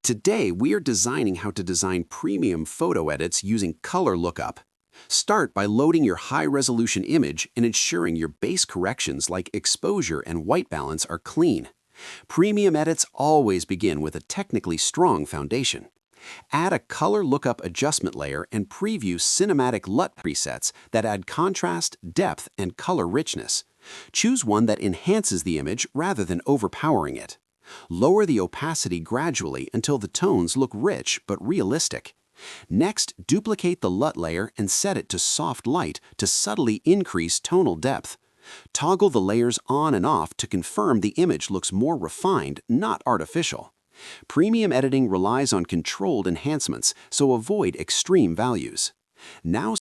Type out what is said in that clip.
Today, we are designing how to design premium photo edits using color lookup. Start by loading your high-resolution image and ensuring your base corrections like exposure and white balance are clean. Premium edits always begin with a technically strong foundation. Add a color lookup adjustment layer and preview cinematic LUT presets that add contrast, depth, and color richness. Choose one that enhances the image rather than overpowering it. Lower the opacity gradually until the tones look rich but realistic. Next, duplicate the LUT layer and set it to soft light to subtly increase tonal depth. Toggle the layers on and off to confirm the image looks more refined, not artificial. Premium editing relies on controlled enhancements, so avoid extreme values. Now